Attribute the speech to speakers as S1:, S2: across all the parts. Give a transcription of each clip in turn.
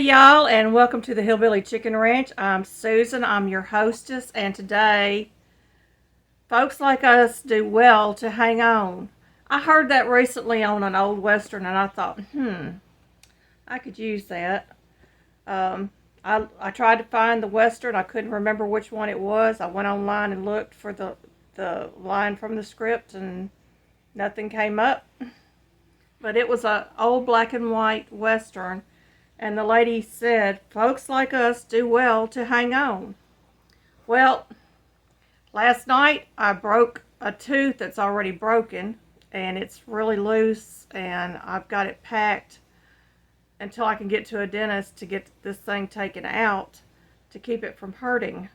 S1: y'all, and welcome to the Hillbilly Chicken Ranch. I'm Susan, I'm your hostess, and today, folks like us do well to hang on. I heard that recently on an old Western, and I thought, I could use that. Um, I tried to find the Western, I couldn't remember which one it was. I went online and looked for the line from the script, and nothing came up. But it was a old black and white Western. And the lady said, folks like us do well to hang on. Well, last night I broke a tooth that's already broken, and it's really loose, and I've got it packed until I can get to a dentist to get this thing taken out to keep it from hurting.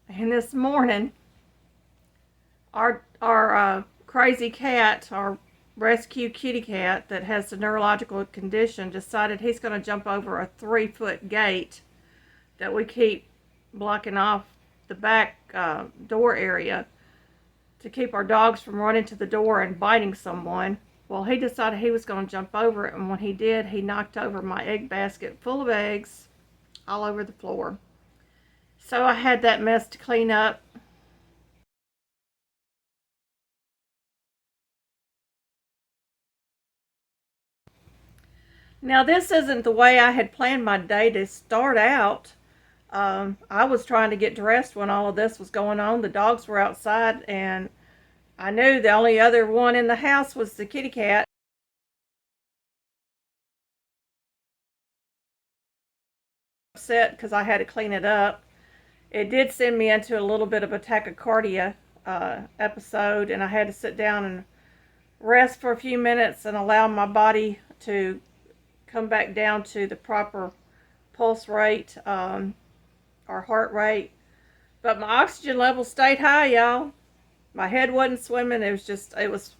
S1: And this morning, our crazy cat, our rescue kitty cat that has a neurological condition, decided he's going to jump over a 3-foot gate that we keep blocking off the back door area to keep our dogs from running to the door and biting someone. Well, he decided he was going to jump over it, and when he did, he knocked over my egg basket full of eggs all over the floor. So I had that mess to clean up. Now, this isn't the way I had planned my day to start out. I was trying to get dressed when all of this was going on. The dogs were outside, and I knew the only other one in the house was the kitty cat. Upset because I had to clean it up. It did send me into a little bit of a tachycardia episode, and I had to sit down and rest for a few minutes and allow my body to come back down to the proper pulse rate or heart rate. But my oxygen level stayed high, y'all. My head wasn't swimming. It was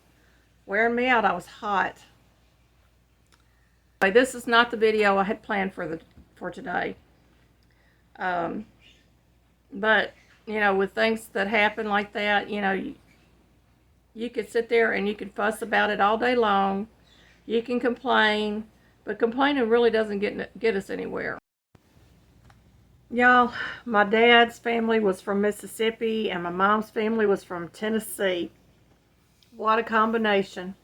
S1: wearing me out. I was hot. This is not the video I had planned for today. But, with things that happen like that, you could sit there and you can fuss about it all day long. You can complain, but complaining really doesn't get us anywhere. Y'all, my dad's family was from Mississippi and my mom's family was from Tennessee. What a combination.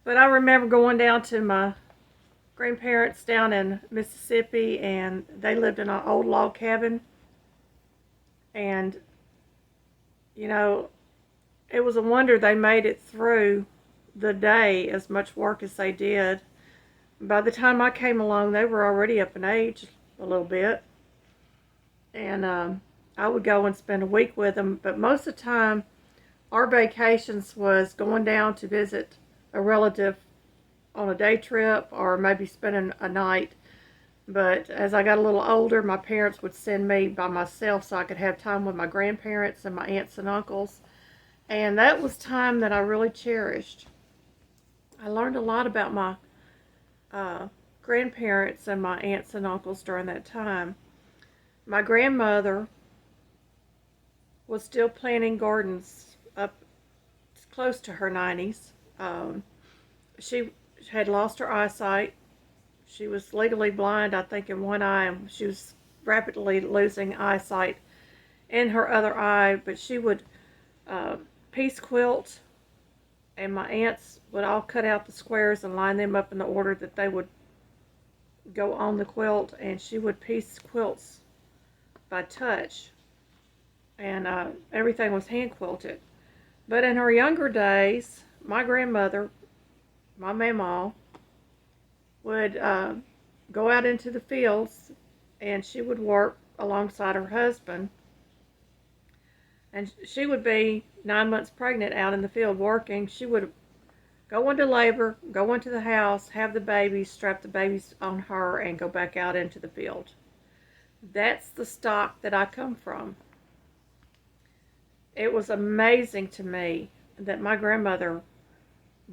S1: But I remember going down to my grandparents down in Mississippi, and they lived in an old log cabin. And, it was a wonder they made it through the day as much work as they did. By the time I came along, they were already up in age a little bit. And I would go and spend a week with them. But most of the time, our vacations was going down to visit a relative on a day trip or maybe spending a night. But as I got a little older, my parents would send me by myself so I could have time with my grandparents and my aunts and uncles. And that was time that I really cherished. I learned a lot about my grandparents and my aunts and uncles during that time. My grandmother was still planting gardens up close to her 90s. She had lost her eyesight. She was legally blind, I think, in one eye, and she was rapidly losing eyesight in her other eye. But she would piece quilt, and my aunts would all cut out the squares and line them up in the order that they would go on the quilt, and she would piece quilts by touch, and everything was hand quilted. But in her younger days, my grandmother, my mamaw, would go out into the fields, and she would work alongside her husband. And she would be 9 months pregnant out in the field working. She would go into labor, go into the house, have the babies, strap the babies on her, and go back out into the field. That's the stock that I come from. It was amazing to me that my grandmother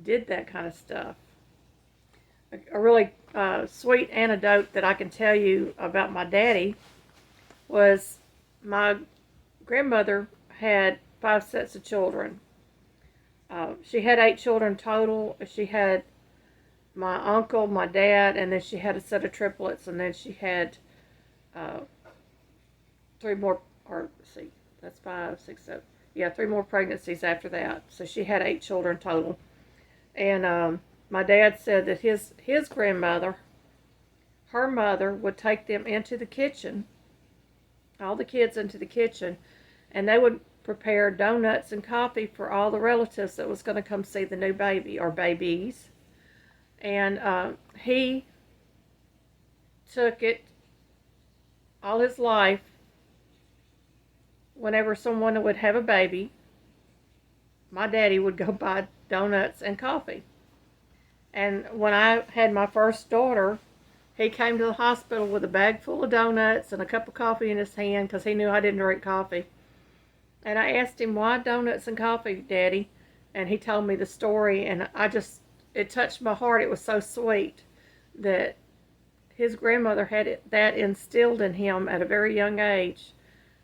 S1: did that kind of stuff. A really sweet anecdote that I can tell you about my daddy was my grandmother had 5 sets of children. She had 8 children total. She had my uncle, my dad, and then she had a set of triplets, and then she had uh, three more, or see, that's 5, 6, 7. Yeah, three more pregnancies after that. So she had 8 children total. And my dad said that his grandmother, her mother, would take them into the kitchen, all the kids into the kitchen, and they would prepare donuts and coffee for all the relatives that was going to come see the new baby or babies. And he took it all his life. Whenever someone would have a baby, my daddy would go buy donuts and coffee. And when I had my first daughter, he came to the hospital with a bag full of donuts and a cup of coffee in his hand because he knew I didn't drink coffee. And I asked him, "Why donuts and coffee, Daddy?" And he told me the story, and it touched my heart. It was so sweet that his grandmother had that instilled in him at a very young age,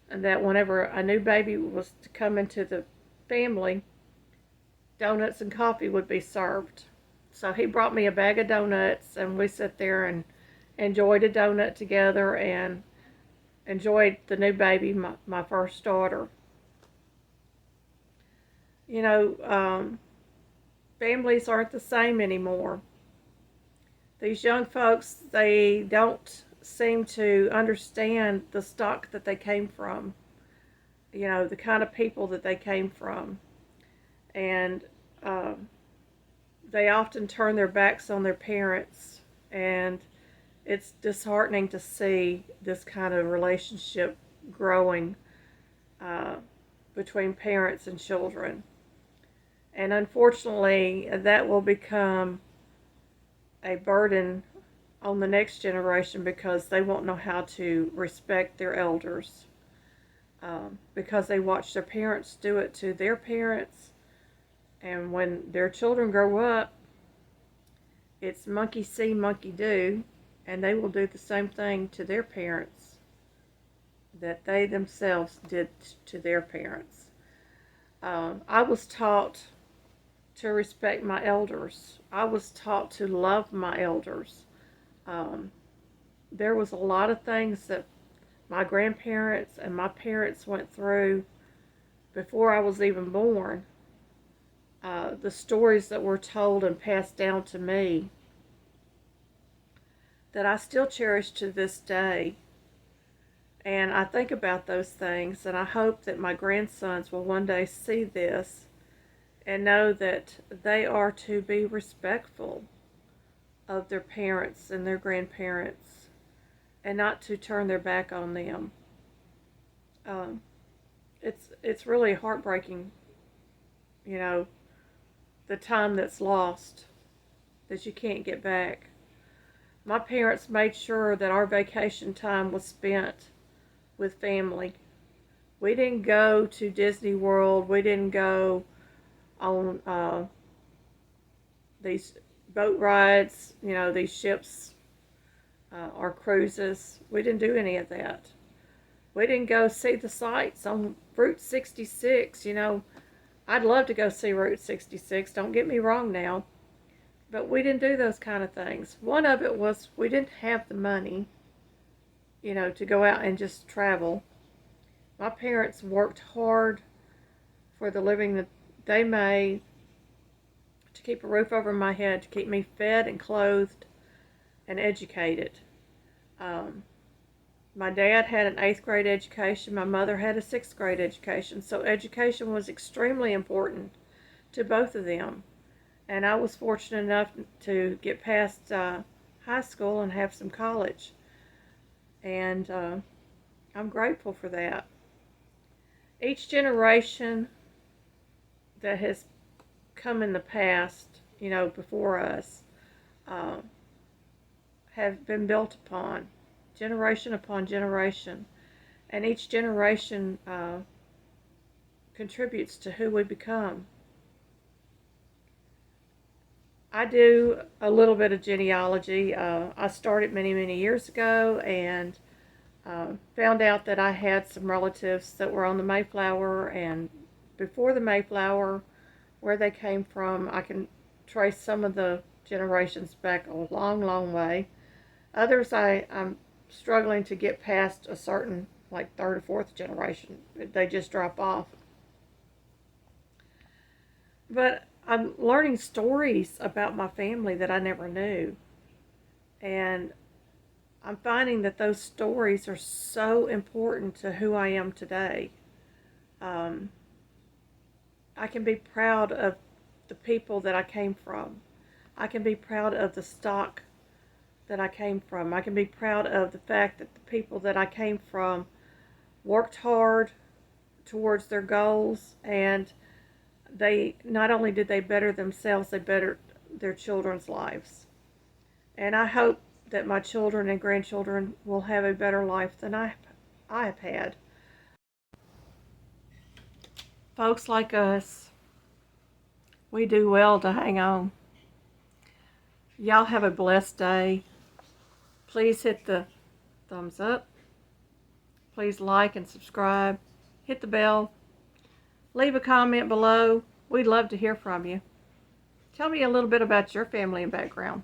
S1: and that whenever a new baby was to come into the family, donuts and coffee would be served. So he brought me a bag of donuts, and we sat there and enjoyed a donut together and enjoyed the new baby, my first daughter. You know, families aren't the same anymore. These young folks, they don't seem to understand the stock that they came from, you know, the kind of people that they came from. And they often turn their backs on their parents, and it's disheartening to see this kind of relationship growing uh, between parents and children. And unfortunately, that will become a burden on the next generation because they won't know how to respect their elders, because they watch their parents do it to their parents. And when their children grow up, it's monkey see, monkey do, and they will do the same thing to their parents that they themselves did to their parents. I was taught to respect my elders. I was taught to love my elders. Um, there was a lot of things that my grandparents and my parents went through before I was even born. The stories that were told and passed down to me that I still cherish to this day. And I think about those things, and I hope that my grandsons will one day see this and know that they are to be respectful of their parents and their grandparents and not to turn their back on them. Um, it's really heartbreaking, you know, the time that's lost that you can't get back. My parents made sure that our vacation time was spent with family. We didn't go to Disney World. We didn't go on these boat rides, you know, these ships or cruises. We didn't do any of that. We didn't go see the sights on Route 66. You know, I'd love to go see Route 66. Don't get me wrong now. But we didn't do those kind of things. One of it was we didn't have the money, you know, to go out and just travel. My parents worked hard for the living that they made to keep a roof over my head, to keep me fed and clothed and educated. Um, my dad had an 8th grade education. My mother had a 6th grade education. So education was extremely important to both of them. And I was fortunate enough to get past high school and have some college. And I'm grateful for that. Each generation that has come in the past, you know, before us, uh, have been built upon, generation upon generation. And each generation contributes to who we become. I do a little bit of genealogy. I started many, many years ago and found out that I had some relatives that were on the Mayflower, and before the Mayflower, where they came from, I can trace some of the generations back a long, long way. Others I'm struggling to get past a certain, like, third or fourth generation. They just drop off. But I'm learning stories about my family that I never knew. And I'm finding that those stories are so important to who I am today. Um, I can be proud of the people that I came from. I can be proud of the stock that I came from. I can be proud of the fact that the people that I came from worked hard towards their goals, and they not only did they better themselves, they bettered their children's lives. And I hope that my children and grandchildren will have a better life than I have had. Folks like us, we do well to hang on. Y'all have a blessed day. Please hit the thumbs up. Please like and subscribe. Hit the bell. Leave a comment below. We'd love to hear from you. Tell me a little bit about your family and background.